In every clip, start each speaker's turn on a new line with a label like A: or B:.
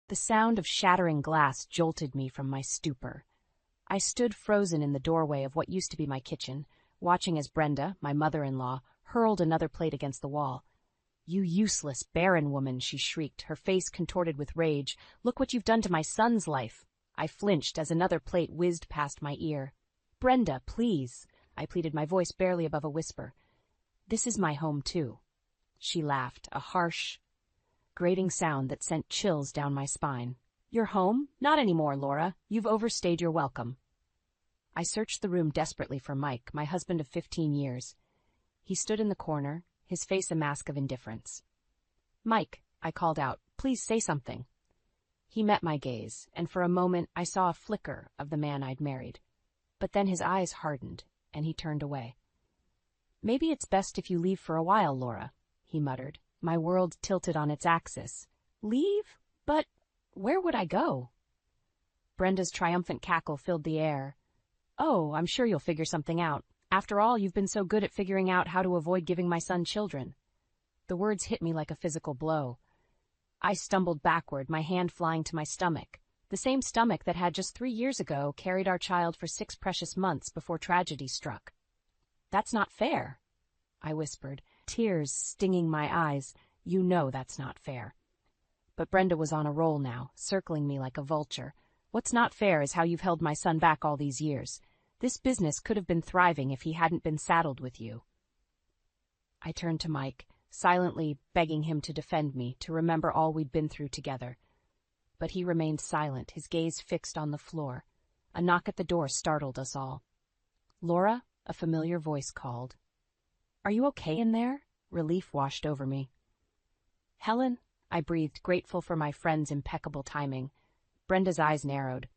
A: The sound of shattering glass jolted me from my stupor. I stood frozen in the doorway of what used to be my kitchen, watching as Brenda, my mother-in-law, hurled another plate against the wall. "You useless, barren woman," she shrieked, her face contorted with rage. "Look what you've done to my son's life." I flinched as another plate whizzed past my ear. "Brenda, please," I pleaded, my voice barely above a whisper. "This is my home, too." She laughed, a harsh, grating sound that sent chills down my spine. "Your home? Not anymore, Laura. You've overstayed your welcome." I searched the room desperately for Mike, my husband of 15 years. He stood in the corner, his face a mask of indifference. "Mike," I called out, "please say something." He met my gaze, and for a moment I saw a flicker of the man I'd married. But then his eyes hardened, and he turned away. "Maybe it's best if you leave for a while, Laura," he muttered. My world tilted on its axis. "Leave? But where would I go?" Brenda's triumphant cackle filled the air. "Oh, I'm sure you'll figure something out. After all, you've been so good at figuring out how to avoid giving my son children." The words hit me like a physical blow. I stumbled backward, my hand flying to my stomach. The same stomach that had just 3 years ago carried our child for 6 precious months before tragedy struck. "That's not fair," I whispered, tears stinging my eyes. "You know that's not fair." But Brenda was on a roll now, circling me like a vulture. "What's not fair is how you've held my son back all these years. This business could have been thriving if he hadn't been saddled with you." I turned to Mike, silently begging him to defend me, to remember all we'd been through together. But he remained silent, his gaze fixed on the floor. A knock at the door startled us all. "Laura," a familiar voice called. "Are you okay in there?" Relief washed over me. "Helen," I breathed, grateful for my friend's impeccable timing. Brenda's eyes narrowed.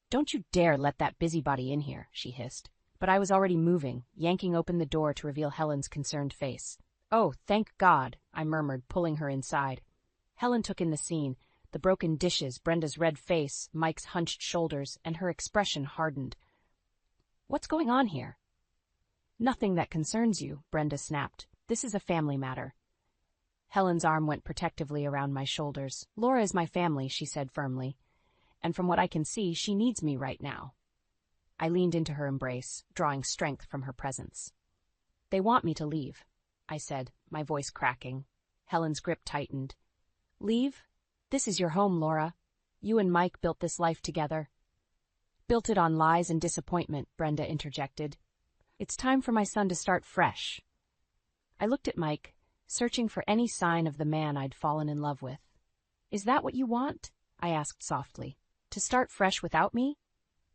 A: "Don't you dare let that busybody in here," she hissed. But I was already moving, yanking open the door to reveal Helen's concerned face. "Oh, thank God," I murmured, pulling her inside. Helen took in the scene, the broken dishes, Brenda's red face, Mike's hunched shoulders, and her expression hardened. "What's going on here?" "Nothing that concerns you," Brenda snapped. "This is a family matter." Helen's arm went protectively around my shoulders. "Laura is my family," she said firmly. "And from what I can see, she needs me right now." I leaned into her embrace, drawing strength from her presence. "They want me to leave," I said, my voice cracking. Helen's grip tightened. "Leave? This is your home, Laura. You and Mike built this life together." "Built it on lies and disappointment," Brenda interjected. "It's time for my son to start fresh." I looked at Mike, searching for any sign of the man I'd fallen in love with. "Is that what you want?" I asked softly. "To start fresh without me?"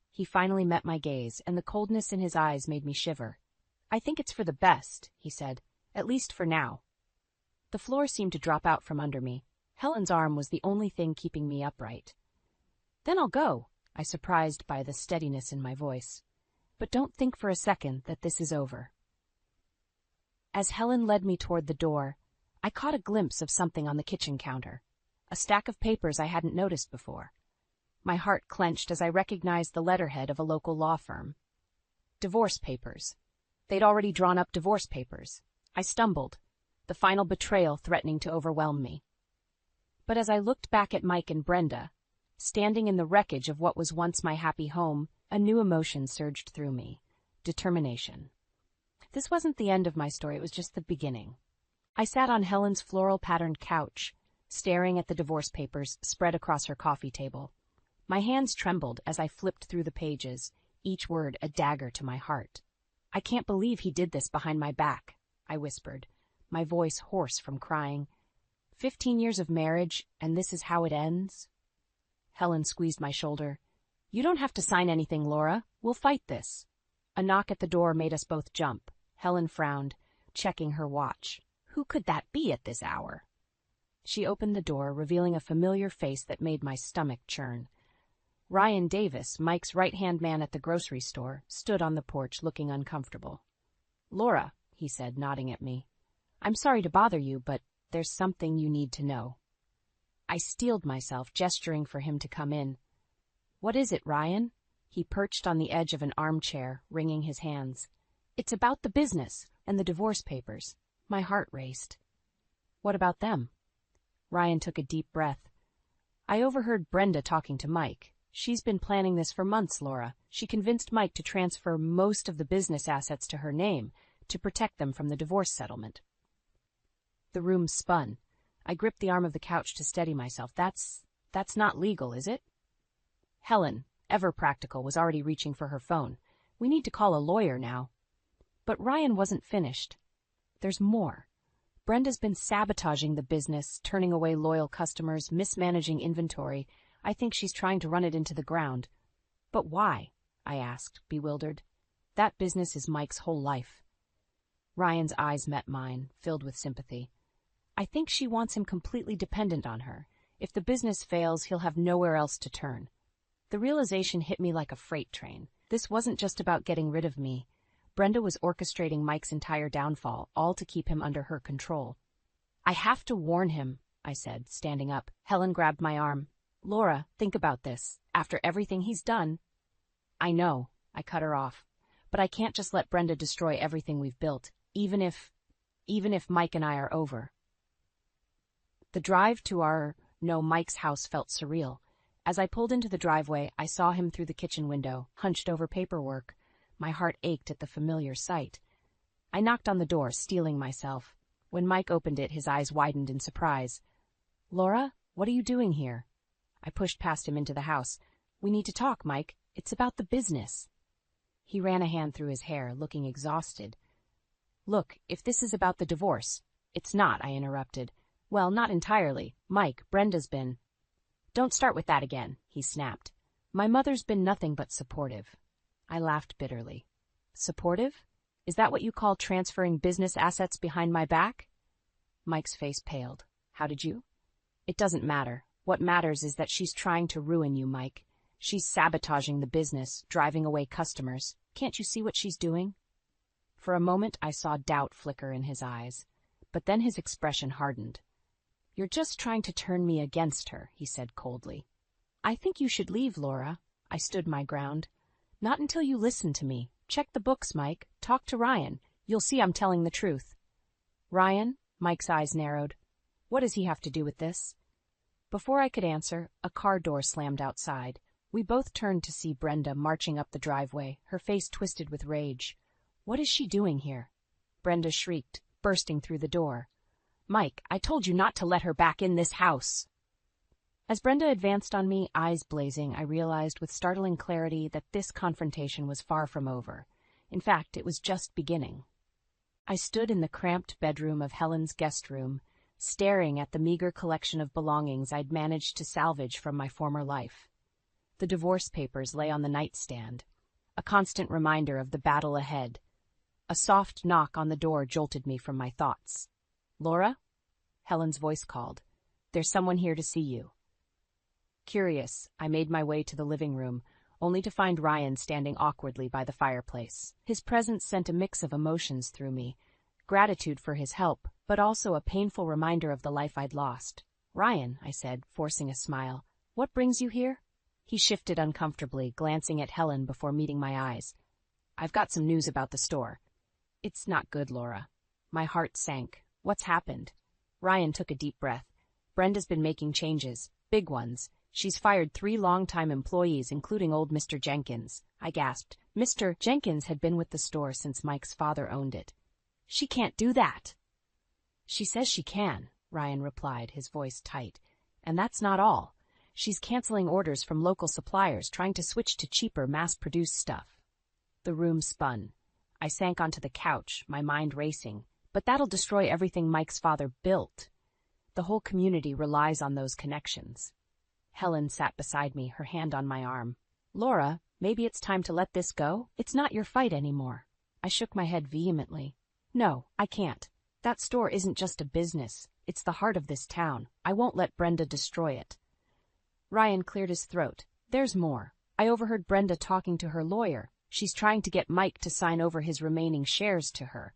A: He finally met my gaze, and the coldness in his eyes made me shiver. "I think it's for the best," he said, "at least for now." The floor seemed to drop out from under me. Helen's arm was the only thing keeping me upright. "Then I'll go," I surprised by the steadiness in my voice. "But don't think for a second that this is over." As Helen led me toward the door, I caught a glimpse of something on the kitchen counter, a stack of papers I hadn't noticed before. My heart clenched as I recognized the letterhead of a local law firm. Divorce papers. They'd already drawn up divorce papers. I stumbled, the final betrayal threatening to overwhelm me. But as I looked back at Mike and Brenda, standing in the wreckage of what was once my happy home, a new emotion surged through me: determination. This wasn't the end of my story, it was just the beginning. I sat on Helen's floral-patterned couch, staring at the divorce papers spread across her coffee table. My hands trembled as I flipped through the pages, each word a dagger to my heart. "I can't believe he did this behind my back," I whispered, my voice hoarse from crying. 15 years of marriage, and this is how it ends?" Helen squeezed my shoulder. "You don't have to sign anything, Laura. We'll fight this." A knock at the door made us both jump. Helen frowned, checking her watch. Who could that be at this hour? She opened the door, revealing a familiar face that made my stomach churn. Ryan Davis, Mike's right-hand man at the grocery store, stood on the porch looking uncomfortable. "Laura," he said, nodding at me, "I'm sorry to bother you, but there's something you need to know." I steeled myself, gesturing for him to come in. "What is it, Ryan?" He perched on the edge of an armchair, wringing his hands. "It's about the business and the divorce papers." My heart raced. "What about them?" Ryan took a deep breath. I overheard Brenda talking to Mike. She's been planning this for months, Laura. She convinced Mike to transfer most of the business assets to her name to protect them from the divorce settlement. The room spun. I gripped the arm of the couch to steady myself. That's not legal, is it? Helen, ever practical, was already reaching for her phone. We need to call a lawyer now. But Ryan wasn't finished. There's more. Brenda's been sabotaging the business, turning away loyal customers, mismanaging inventory. I think she's trying to run it into the ground. But why? I asked, bewildered. That business is Mike's whole life. Ryan's eyes met mine, filled with sympathy. I think she wants him completely dependent on her. If the business fails, he'll have nowhere else to turn. The realization hit me like a freight train. This wasn't just about getting rid of me. Brenda was orchestrating Mike's entire downfall, all to keep him under her control. I have to warn him, I said, standing up. Helen grabbed my arm. Laura, think about this. After everything he's done. I know, I cut her off. But I can't just let Brenda destroy everything we've built, even if Mike and I are over. The drive to Mike's house felt surreal. As I pulled into the driveway, I saw him through the kitchen window, hunched over paperwork. My heart ached at the familiar sight. I knocked on the door, steeling myself. When Mike opened it, his eyes widened in surprise. Laura, what are you doing here? I pushed past him into the house. We need to talk, Mike. It's about the business. He ran a hand through his hair, looking exhausted. Look, if this is about the divorce. It's not, I interrupted. Well, not entirely. Mike, Brenda's been. Don't start with that again, he snapped. My mother's been nothing but supportive. I laughed bitterly. Supportive? Is that what you call transferring business assets behind my back? Mike's face paled. How did you? It doesn't matter. What matters is that she's trying to ruin you, Mike. She's sabotaging the business, driving away customers. Can't you see what she's doing? For a moment, I saw doubt flicker in his eyes, but then his expression hardened. You're just trying to turn me against her, he said coldly. I think you should leave, Laura. I stood my ground. Not until you listen to me. Check the books, Mike. Talk to Ryan. You'll see I'm telling the truth. Ryan? Mike's eyes narrowed. What does he have to do with this? Before I could answer, a car door slammed outside. We both turned to see Brenda marching up the driveway, her face twisted with rage. What is she doing here? Brenda shrieked, bursting through the door. Mike, I told you not to let her back in this house. As Brenda advanced on me, eyes blazing, I realized with startling clarity that this confrontation was far from over. In fact, it was just beginning. I stood in the cramped bedroom of Helen's guest room, staring at the meager collection of belongings I'd managed to salvage from my former life. The divorce papers lay on the nightstand, a constant reminder of the battle ahead. A soft knock on the door jolted me from my thoughts. Laura? Helen's voice called. There's someone here to see you. Curious, I made my way to the living room, only to find Ryan standing awkwardly by the fireplace. His presence sent a mix of emotions through me, gratitude for his help, but also a painful reminder of the life I'd lost. Ryan, I said, forcing a smile, what brings you here? He shifted uncomfortably, glancing at Helen before meeting my eyes. I've got some news about the store. It's not good, Laura. My heart sank. What's happened? Ryan took a deep breath. Brenda's been making changes, big ones. She's fired 3 long-time employees, including old Mr. Jenkins. I gasped. Mr. Jenkins had been with the store since Mike's father owned it. She can't do that. She says she can, Ryan replied, his voice tight. And that's not all. She's canceling orders from local suppliers, trying to switch to cheaper, mass-produced stuff. The room spun. I sank onto the couch, my mind racing. But that'll destroy everything Mike's father built. The whole community relies on those connections. Helen sat beside me, her hand on my arm. Laura, maybe it's time to let this go? It's not your fight anymore. I shook my head vehemently. No, I can't. That store isn't just a business. It's the heart of this town. I won't let Brenda destroy it. Ryan cleared his throat. There's more. I overheard Brenda talking to her lawyer. She's trying to get Mike to sign over his remaining shares to her.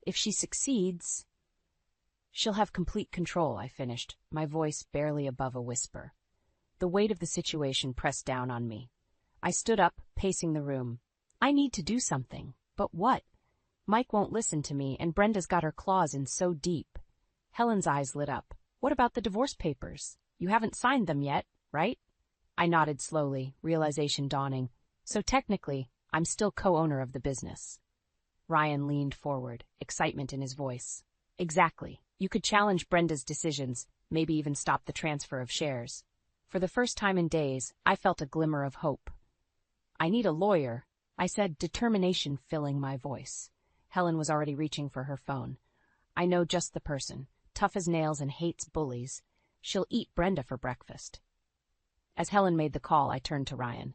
A: If she succeeds, she'll have complete control, I finished, my voice barely above a whisper. The weight of the situation pressed down on me. I stood up, pacing the room. I need to do something. But what? Mike won't listen to me, and Brenda's got her claws in so deep. Helen's eyes lit up. What about the divorce papers? You haven't signed them yet. right? I nodded slowly, realization dawning. So technically, I'm still co-owner of the business. Ryan leaned forward, excitement in his voice. Exactly. You could challenge Brenda's decisions, maybe even stop the transfer of shares. For the first time in days, I felt a glimmer of hope. I need a lawyer, I said, determination filling my voice. Helen was already reaching for her phone. I know just the person, tough as nails and hates bullies. She'll eat Brenda for breakfast. As Helen made the call, I turned to Ryan.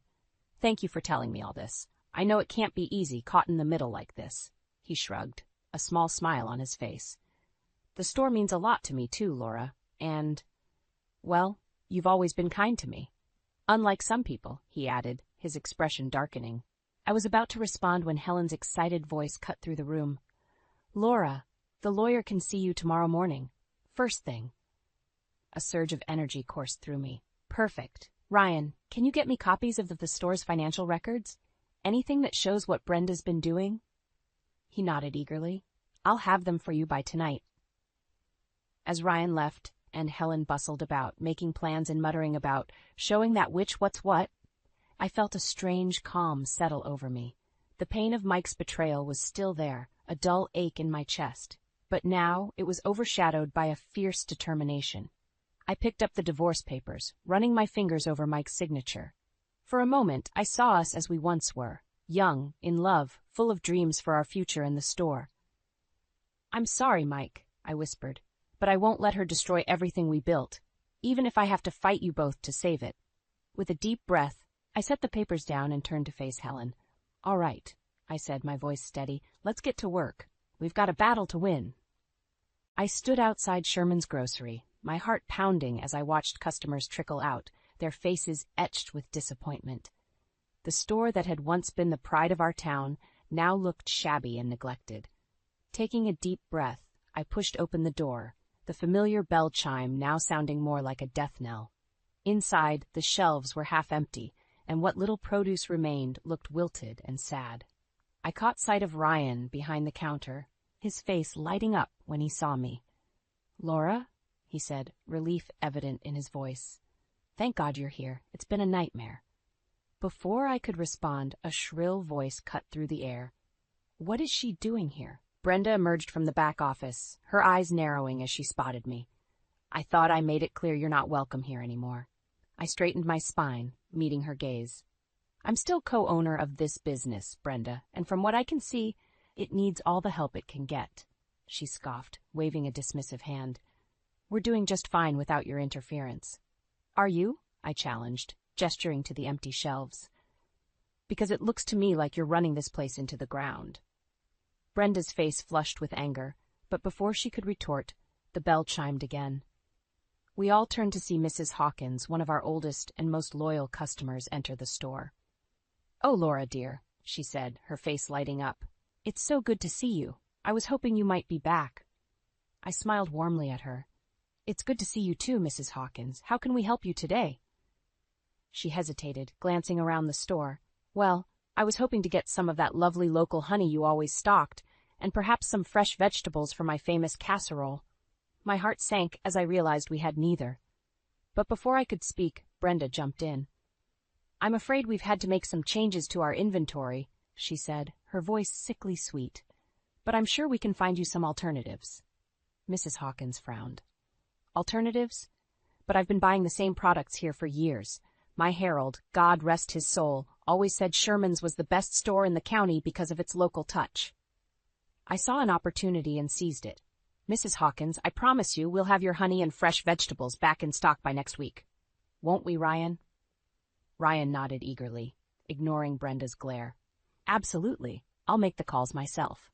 A: Thank you for telling me all this. I know it can't be easy, caught in the middle like this. He shrugged, a small smile on his face. The store means a lot to me too, Laura, and, well, you've always been kind to me. Unlike some people, he added, his expression darkening. I was about to respond when Helen's excited voice cut through the room. Laura, the lawyer can see you tomorrow morning. First thing. A surge of energy coursed through me. Perfect. Ryan, can you get me copies of the store's financial records? Anything that shows what Brenda's been doing? He nodded eagerly. I'll have them for you by tonight. As Ryan left, and Helen bustled about, making plans and muttering about, showing that what's what, I felt a strange calm settle over me. The pain of Mike's betrayal was still there, a dull ache in my chest, but now it was overshadowed by a fierce determination. I picked up the divorce papers, running my fingers over Mike's signature. For a moment, I saw us as we once were, young, in love, full of dreams for our future in the store. I'm sorry, Mike, I whispered, but I won't let her destroy everything we built, even if I have to fight you both to save it. With a deep breath, I set the papers down and turned to face Helen. All right, I said, my voice steady, let's get to work. We've got a battle to win. I stood outside Sherman's grocery, my heart pounding as I watched customers trickle out, their faces etched with disappointment. The store that had once been the pride of our town now looked shabby and neglected. Taking a deep breath, I pushed open the door, the familiar bell chime now sounding more like a death knell. Inside, the shelves were half empty, and what little produce remained looked wilted and sad. I caught sight of Ryan behind the counter, his face lighting up when he saw me. Laura? He said, relief evident in his voice. Thank God you're here. It's been a nightmare. Before I could respond, a shrill voice cut through the air. What is she doing here? Brenda emerged from the back office, her eyes narrowing as she spotted me. I thought I made it clear you're not welcome here anymore. I straightened my spine, meeting her gaze. I'm still co-owner of this business, Brenda, and from what I can see, it needs all the help it can get. She scoffed, waving a dismissive hand. We're doing just fine without your interference. Are you? I challenged, gesturing to the empty shelves. Because it looks to me like you're running this place into the ground. Brenda's face flushed with anger, but before she could retort, the bell chimed again. We all turned to see Mrs. Hawkins, one of our oldest and most loyal customers, enter the store. Oh, Laura, dear, she said, her face lighting up. It's so good to see you. I was hoping you might be back. I smiled warmly at her. It's good to see you too, Mrs. Hawkins. How can we help you today? She hesitated, glancing around the store. Well, I was hoping to get some of that lovely local honey you always stocked, and perhaps some fresh vegetables for my famous casserole. My heart sank as I realized we had neither. But before I could speak, Brenda jumped in. I'm afraid we've had to make some changes to our inventory, she said, her voice sickly sweet. But I'm sure we can find you some alternatives. Mrs. Hawkins frowned. Alternatives? But I've been buying the same products here for years. My Herald, God rest his soul, always said Sherman's was the best store in the county because of its local touch. I saw an opportunity and seized it. Mrs. Hawkins, I promise you we'll have your honey and fresh vegetables back in stock by next week. Won't we, Ryan? Ryan nodded eagerly, ignoring Brenda's glare. Absolutely. I'll make the calls myself.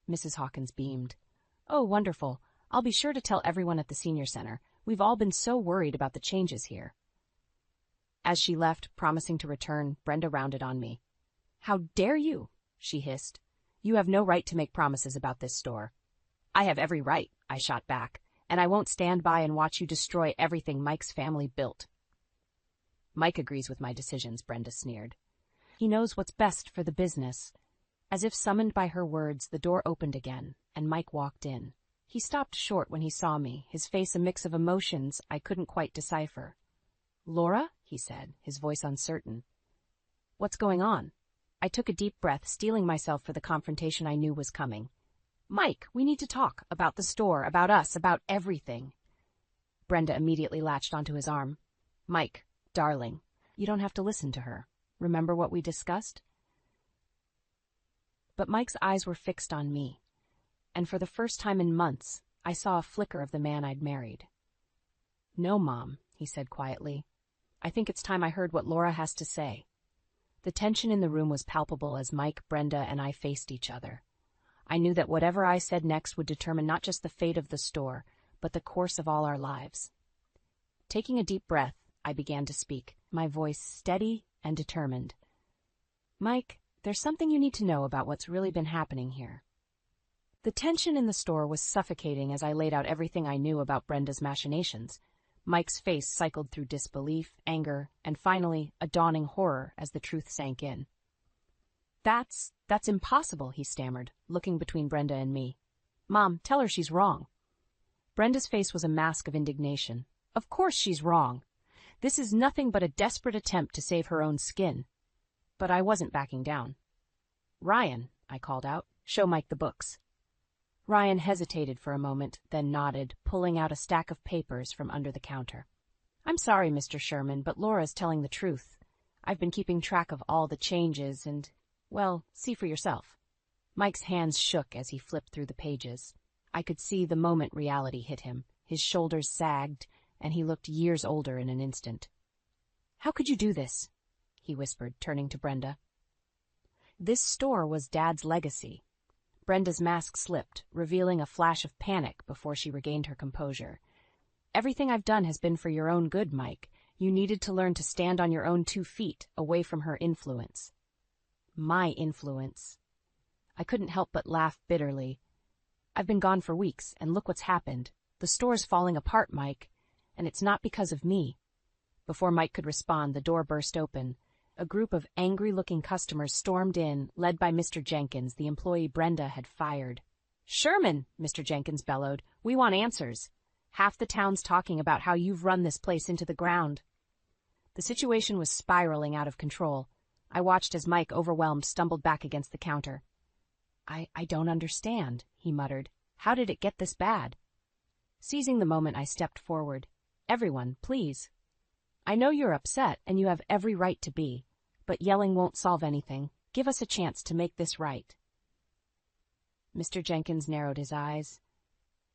A: Mrs. Hawkins beamed. Oh, wonderful. I'll be sure to tell everyone at the senior center. We've all been so worried about the changes here. As she left, promising to return, Brenda rounded on me. How dare you? She hissed. You have no right to make promises about this store. I have every right, I shot back, and I won't stand by and watch you destroy everything Mike's family built. Mike agrees with my decisions, Brenda sneered. He knows what's best for the business. As if summoned by her words, the door opened again, and Mike walked in. He stopped short when he saw me, his face a mix of emotions I couldn't quite decipher. "Laura?" he said, his voice uncertain. "What's going on?" I took a deep breath, steeling myself for the confrontation I knew was coming. "Mike, we need to talk about the store, about us, about everything." Brenda immediately latched onto his arm. "Mike, darling, you don't have to listen to her. Remember what we discussed?" But Mike's eyes were fixed on me, and for the first time in months, I saw a flicker of the man I'd married. "No, Mom," he said quietly. "I think it's time I heard what Laura has to say." The tension in the room was palpable as Mike, Brenda, and I faced each other. I knew that whatever I said next would determine not just the fate of the store, but the course of all our lives. Taking a deep breath, I began to speak, my voice steady and determined. "Mike, there's something you need to know about what's really been happening here." The tension in the store was suffocating as I laid out everything I knew about Brenda's machinations. Mike's face cycled through disbelief, anger, and finally, a dawning horror as the truth sank in. That's impossible," he stammered, looking between Brenda and me. "Mom, tell her she's wrong." Brenda's face was a mask of indignation. "Of course she's wrong. This is nothing but a desperate attempt to save her own skin." But I wasn't backing down. "Ryan," I called out, "show Mike the books." Ryan hesitated for a moment, then nodded, pulling out a stack of papers from under the counter. "I'm sorry, Mr. Sherman, but Laura's telling the truth. I've been keeping track of all the changes and, well, see for yourself." Mike's hands shook as he flipped through the pages. I could see the moment reality hit him. His shoulders sagged, and he looked years older in an instant. "How could you do this?" he whispered, turning to Brenda. This store was Dad's legacy. Brenda's mask slipped, revealing a flash of panic before she regained her composure. "Everything I've done has been for your own good, Mike. You needed to learn to stand on your own 2 feet, away from her influence." My influence. I couldn't help but laugh bitterly. "I've been gone for weeks, and look what's happened. The store's falling apart, Mike, and it's not because of me." Before Mike could respond, the door burst open. A group of angry-looking customers stormed in, led by Mr. Jenkins, the employee Brenda had fired. "Sherman," Mr. Jenkins bellowed, "we want answers. Half the town's talking about how you've run this place into the ground." The situation was spiraling out of control. I watched as Mike, overwhelmed, stumbled back against the counter. I don't understand," he muttered. "How did it get this bad?" Seizing the moment, I stepped forward. "Everyone, please. I know you're upset, and you have every right to be, but yelling won't solve anything. Give us a chance to make this right." Mr. Jenkins narrowed his eyes.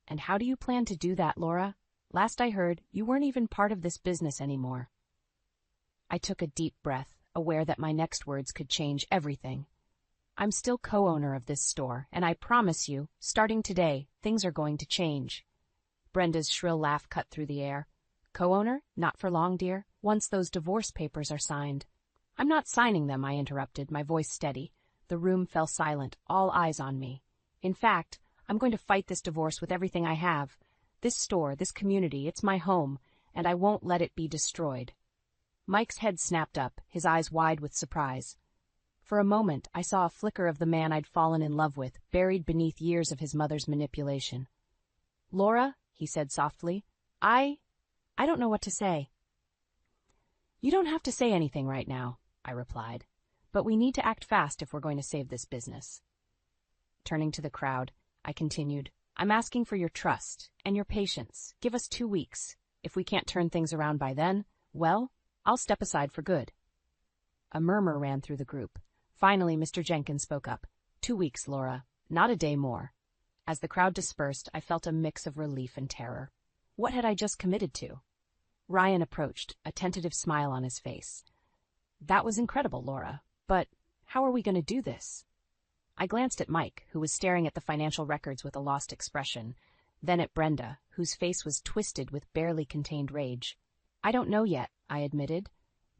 A: "And how do you plan to do that, Laura? Last I heard, you weren't even part of this business anymore." I took a deep breath, aware that my next words could change everything. "I'm still co-owner of this store, and I promise you, starting today, things are going to change." Brenda's shrill laugh cut through the air. "Co-owner? Not for long, dear. Once those divorce papers are signed." "I'm not signing them," I interrupted, my voice steady. The room fell silent, all eyes on me. "In fact, I'm going to fight this divorce with everything I have. This store, this community, it's my home, and I won't let it be destroyed." Mike's head snapped up, his eyes wide with surprise. For a moment, I saw a flicker of the man I'd fallen in love with, buried beneath years of his mother's manipulation. "Laura," he said softly, I don't know what to say." "You don't have to say anything right now," I replied, "but we need to act fast if we're going to save this business." Turning to the crowd, I continued, "I'm asking for your trust and your patience. Give us 2 weeks. If we can't turn things around by then, well, I'll step aside for good." A murmur ran through the group. Finally, Mr. Jenkins spoke up. 2 weeks, Laura, not a day more." As the crowd dispersed, I felt a mix of relief and terror. What had I just committed to? Ryan approached, a tentative smile on his face. "That was incredible, Laura, but how are we going to do this?" I glanced at Mike, who was staring at the financial records with a lost expression, then at Brenda, whose face was twisted with barely contained rage. "I don't know yet," I admitted,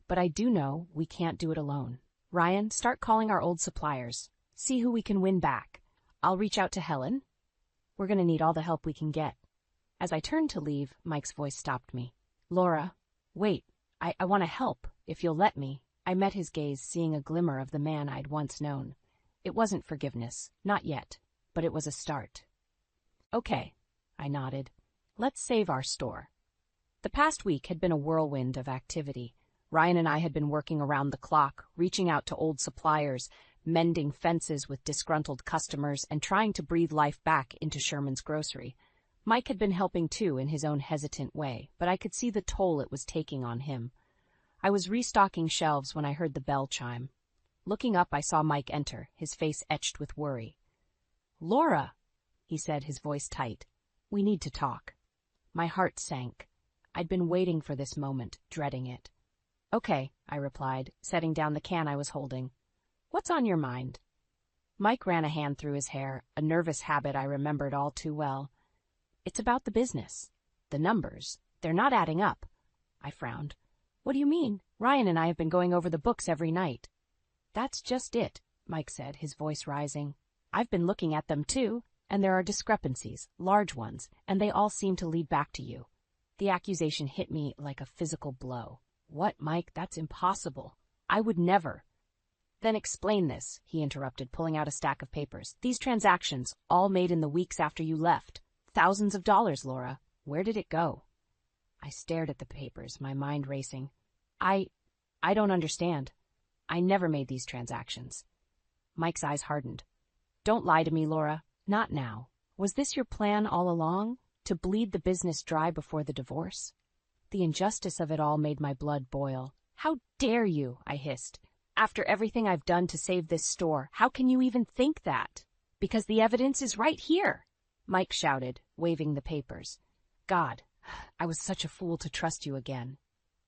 A: "but I do know we can't do it alone. Ryan, start calling our old suppliers. See who we can win back. I'll reach out to Helen. We're going to need all the help we can get." As I turned to leave, Mike's voice stopped me. "Laura, wait, I want to help, if you'll let me." I met his gaze, seeing a glimmer of the man I'd once known. It wasn't forgiveness, not yet, but it was a start. "Okay," I nodded. "Let's save our store." The past week had been a whirlwind of activity. Ryan and I had been working around the clock, reaching out to old suppliers, mending fences with disgruntled customers, and trying to breathe life back into Sherman's grocery. Mike had been helping too in his own hesitant way, but I could see the toll it was taking on him. I was restocking shelves when I heard the bell chime. Looking up, I saw Mike enter, his face etched with worry. "Laura," he said, his voice tight. "We need to talk." My heart sank. I'd been waiting for this moment, dreading it. "Okay," I replied, setting down the can I was holding. "What's on your mind?" Mike ran a hand through his hair, a nervous habit I remembered all too well. "It's about the business. The numbers. They're not adding up." I frowned. "What do you mean? Ryan and I have been going over the books every night." "That's just it," Mike said, his voice rising. "I've been looking at them too, and there are discrepancies, large ones, and they all seem to lead back to you." The accusation hit me like a physical blow. "What, Mike? That's impossible. I would never." "Then explain this," he interrupted, pulling out a stack of papers. "These transactions, all made in the weeks after you left. Thousands of dollars, Laura. Where did it go?" I stared at the papers, my mind racing. I don't understand. I never made these transactions." Mike's eyes hardened. "Don't lie to me, Laura. Not now. Was this your plan all along? To bleed the business dry before the divorce?" The injustice of it all made my blood boil. "How dare you?" I hissed. "After everything I've done to save this store, how can you even think that?" "Because the evidence is right here," Mike shouted, waving the papers. God, I was such a fool to trust you again.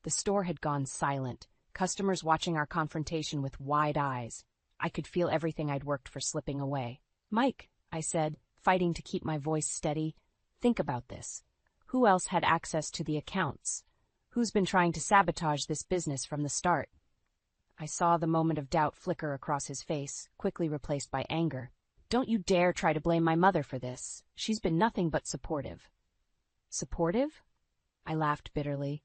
A: The store had gone silent, customers watching our confrontation with wide eyes. I could feel everything I'd worked for slipping away. "Mike," I said, fighting to keep my voice steady, "think about this. Who else had access to the accounts? Who's been trying to sabotage this business from the start?" I saw the moment of doubt flicker across his face, quickly replaced by anger. "Don't you dare try to blame my mother for this. She's been nothing but supportive." "Supportive?" I laughed bitterly.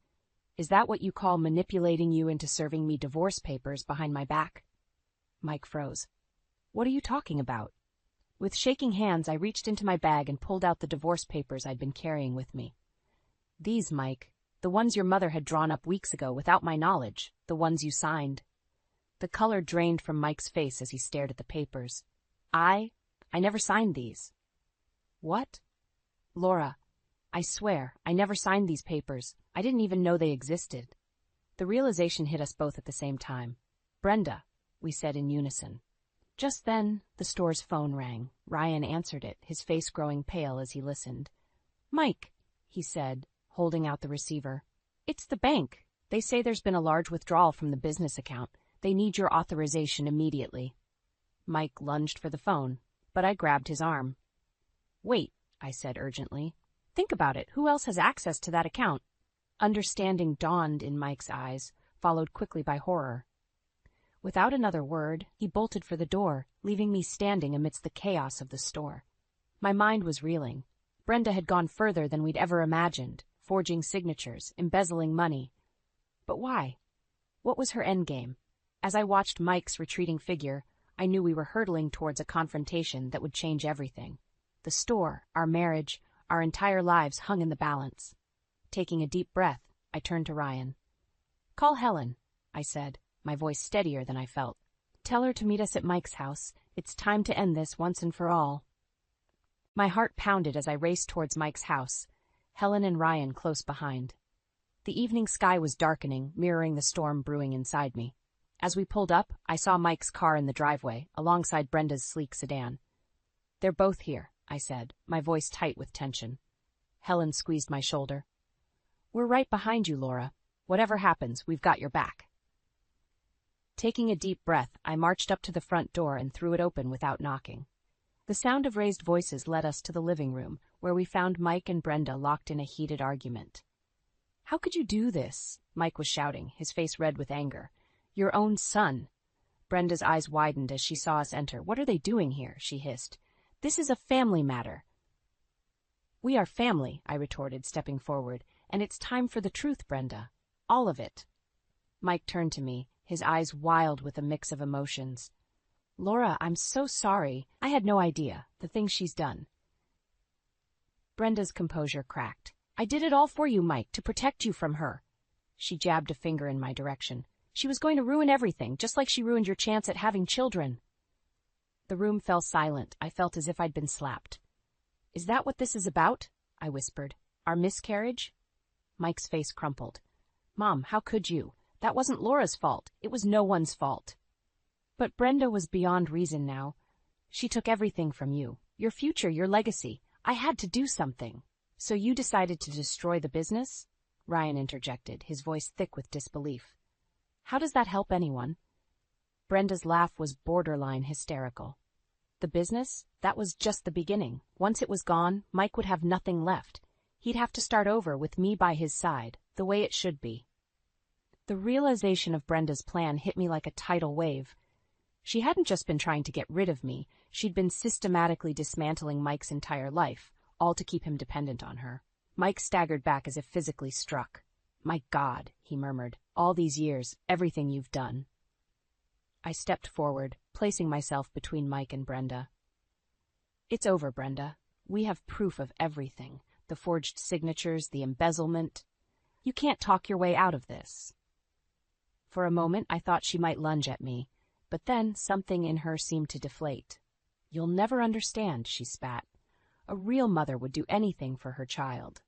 A: "Is that what you call manipulating you into serving me divorce papers behind my back?" Mike froze. "What are you talking about?" With shaking hands, I reached into my bag and pulled out the divorce papers I'd been carrying with me. "These, Mike, the ones your mother had drawn up weeks ago without my knowledge, the ones you signed." The color drained from Mike's face as he stared at the papers. I never signed these." "What?" "Laura, I swear, I never signed these papers. I didn't even know they existed." The realization hit us both at the same time. "Brenda," we said in unison. Just then, the store's phone rang. Ryan answered it, his face growing pale as he listened. "Mike," he said, holding out the receiver. "It's the bank. They say there's been a large withdrawal from the business account. They need your authorization immediately." Mike lunged for the phone, but I grabbed his arm. "Wait," I said urgently. "Think about it. Who else has access to that account?" Understanding dawned in Mike's eyes, followed quickly by horror. Without another word, he bolted for the door, leaving me standing amidst the chaos of the store. My mind was reeling. Brenda had gone further than we'd ever imagined, forging signatures, embezzling money. But why? What was her endgame? As I watched Mike's retreating figure, I knew we were hurtling towards a confrontation that would change everything. The store, our marriage, our entire lives hung in the balance. Taking a deep breath, I turned to Ryan. "Call Helen," I said, my voice steadier than I felt. "Tell her to meet us at Mike's house. It's time to end this once and for all." My heart pounded as I raced towards Mike's house, Helen and Ryan close behind. The evening sky was darkening, mirroring the storm brewing inside me. As we pulled up, I saw Mike's car in the driveway, alongside Brenda's sleek sedan. "They're both here," I said, my voice tight with tension. Helen squeezed my shoulder. "We're right behind you, Laura. Whatever happens, we've got your back." Taking a deep breath, I marched up to the front door and threw it open without knocking. The sound of raised voices led us to the living room, where we found Mike and Brenda locked in a heated argument. "How could you do this?" Mike was shouting, his face red with anger. "Your own son." Brenda's eyes widened as she saw us enter. "What are they doing here?" she hissed. "This is a family matter." "We are family," I retorted, stepping forward, "and it's time for the truth, Brenda. All of it." Mike turned to me, his eyes wild with a mix of emotions. "Laura, I'm so sorry. I had no idea. The things she's done." Brenda's composure cracked. I did it all for you, Mike, to protect you from her. She jabbed a finger in my direction. She was going to ruin everything, just like she ruined your chance at having children. The room fell silent. I felt as if I'd been slapped. Is that what this is about? I whispered. Our miscarriage? Mike's face crumpled. Mom, how could you? That wasn't Laura's fault. It was no one's fault. But Brenda was beyond reason now. She took everything from you. Your future, your legacy. I had to do something. So you decided to destroy the business? Ryan interjected, his voice thick with disbelief. How does that help anyone? Brenda's laugh was borderline hysterical. The business? That was just the beginning. Once it was gone, Mike would have nothing left. He'd have to start over with me by his side, the way it should be. The realization of Brenda's plan hit me like a tidal wave. She hadn't just been trying to get rid of me, she'd been systematically dismantling Mike's entire life, all to keep him dependent on her. Mike staggered back as if physically struck. My God, he murmured, all these years, everything you've done. I stepped forward, placing myself between Mike and Brenda. It's over, Brenda. We have proof of everything. The forged signatures, the embezzlement. You can't talk your way out of this. For a moment, I thought she might lunge at me, but then something in her seemed to deflate. You'll never understand, she spat. A real mother would do anything for her child.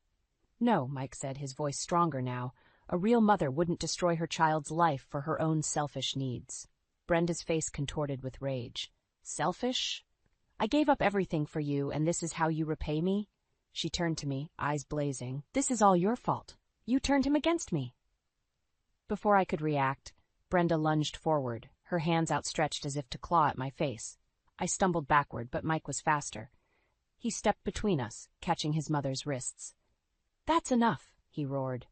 A: No, Mike said, his voice stronger now. A real mother wouldn't destroy her child's life for her own selfish needs. Brenda's face contorted with rage. Selfish? I gave up everything for you, and this is how you repay me? She turned to me, eyes blazing. This is all your fault. You turned him against me. Before I could react, Brenda lunged forward, her hands outstretched as if to claw at my face. I stumbled backward, but Mike was faster. He stepped between us, catching his mother's wrists. That's enough, he roared.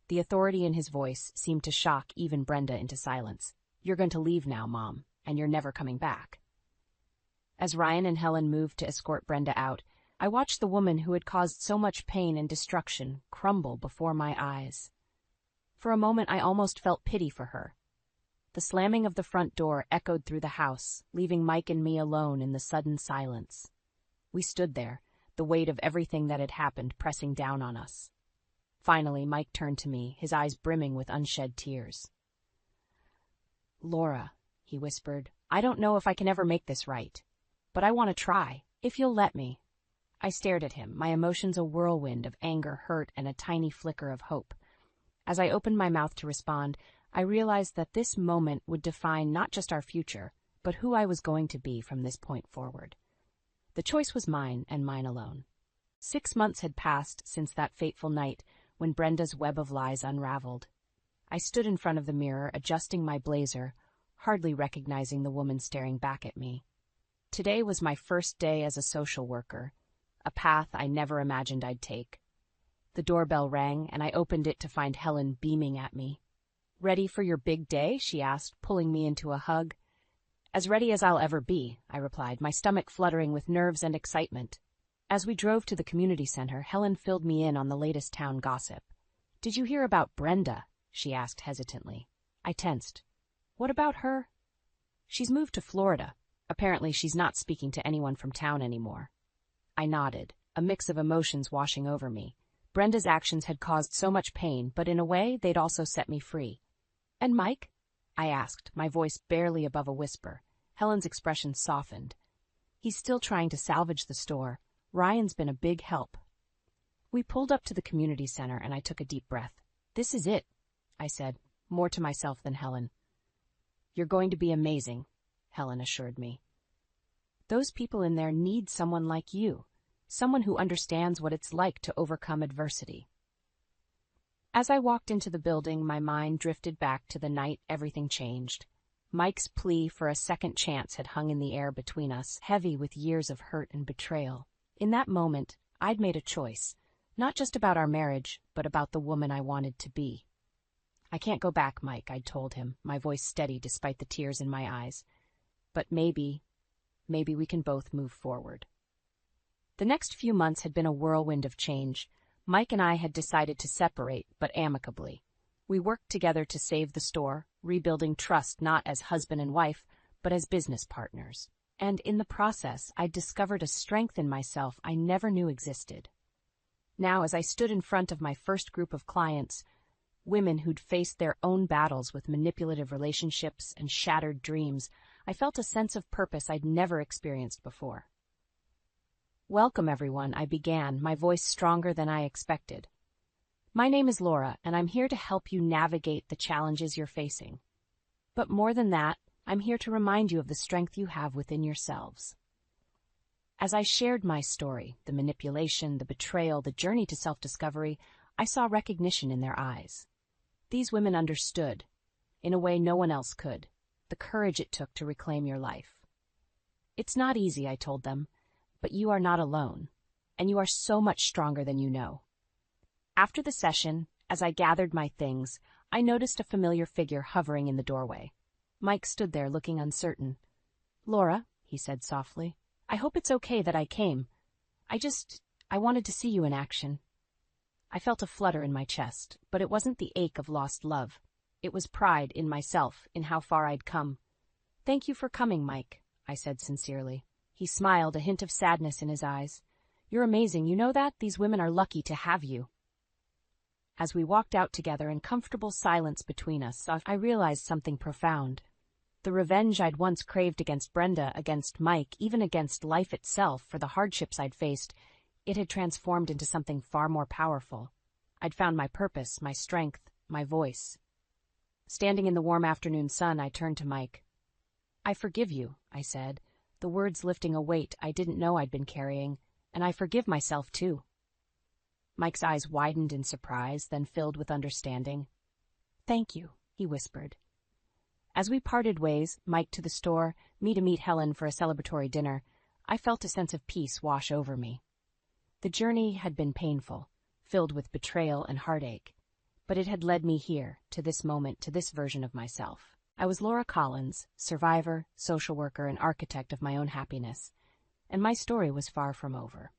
A: The authority in his voice seemed to shock even Brenda into silence. You're going to leave now, Mom, and you're never coming back. As Ryan and Helen moved to escort Brenda out, I watched the woman who had caused so much pain and destruction crumble before my eyes. For a moment, I almost felt pity for her. The slamming of the front door echoed through the house, leaving Mike and me alone in the sudden silence. We stood there, the weight of everything that had happened pressing down on us. Finally, Mike turned to me, his eyes brimming with unshed tears. Laura, he whispered, I don't know if I can ever make this right, but I want to try, if you'll let me. I stared at him, my emotions a whirlwind of anger, hurt, and a tiny flicker of hope. As I opened my mouth to respond, I realized that this moment would define not just our future, but who I was going to be from this point forward. The choice was mine and mine alone. 6 months had passed since that fateful night when Brenda's web of lies unraveled. I stood in front of the mirror, adjusting my blazer, hardly recognizing the woman staring back at me. Today was my first day as a social worker, a path I never imagined I'd take. The doorbell rang, and I opened it to find Helen beaming at me. Ready for your big day? She asked, pulling me into a hug. As ready as I'll ever be, I replied, my stomach fluttering with nerves and excitement. As we drove to the community center, Helen filled me in on the latest town gossip. Did you hear about Brenda? She asked hesitantly. I tensed. What about her? She's moved to Florida. Apparently she's not speaking to anyone from town anymore. I nodded, a mix of emotions washing over me. Brenda's actions had caused so much pain, but in a way they'd also set me free. And Mike? I asked, my voice barely above a whisper. Helen's expression softened. He's still trying to salvage the store. Ryan's been a big help. We pulled up to the community center, and I took a deep breath. This is it, I said, more to myself than Helen. You're going to be amazing, Helen assured me. Those people in there need someone like you, someone who understands what it's like to overcome adversity. As I walked into the building, my mind drifted back to the night everything changed. Mike's plea for a second chance had hung in the air between us, heavy with years of hurt and betrayal. In that moment, I'd made a choice, not just about our marriage, but about the woman I wanted to be. I can't go back, Mike, I'd told him, my voice steady despite the tears in my eyes. But maybe we can both move forward. The next few months had been a whirlwind of change. Mike and I had decided to separate, but amicably. We worked together to save the store, rebuilding trust not as husband and wife, but as business partners. And in the process, I discovered a strength in myself I never knew existed. Now, as I stood in front of my first group of clients, women who'd faced their own battles with manipulative relationships and shattered dreams, I felt a sense of purpose I'd never experienced before. "Welcome, everyone," I began, my voice stronger than I expected. "My name is Laura, and I'm here to help you navigate the challenges you're facing. But more than that, I'm here to remind you of the strength you have within yourselves." As I shared my story, the manipulation, the betrayal, the journey to self-discovery, I saw recognition in their eyes. These women understood, in a way no one else could, the courage it took to reclaim your life. "It's not easy," I told them, "but you are not alone, and you are so much stronger than you know." After the session, as I gathered my things, I noticed a familiar figure hovering in the doorway. Mike stood there looking uncertain. "Laura," he said softly, "I hope it's okay that I came. I wanted to see you in action." I felt a flutter in my chest, but it wasn't the ache of lost love. It was pride in myself, in how far I'd come. "Thank you for coming, Mike," I said sincerely. He smiled, a hint of sadness in his eyes. "You're amazing, you know that? These women are lucky to have you." As we walked out together in comfortable silence between us, I realized something profound. The revenge I'd once craved against Brenda, against Mike, even against life itself for the hardships I'd faced, it had transformed into something far more powerful. I'd found my purpose, my strength, my voice. Standing in the warm afternoon sun, I turned to Mike. "I forgive you," I said, the words lifting a weight I didn't know I'd been carrying, "and I forgive myself too." Mike's eyes widened in surprise, then filled with understanding. "Thank you," he whispered. As we parted ways, Mike to the store, me to meet Helen for a celebratory dinner, I felt a sense of peace wash over me. The journey had been painful, filled with betrayal and heartache, but it had led me here, to this moment, to this version of myself. I was Laura Collins, survivor, social worker, and architect of my own happiness, and my story was far from over.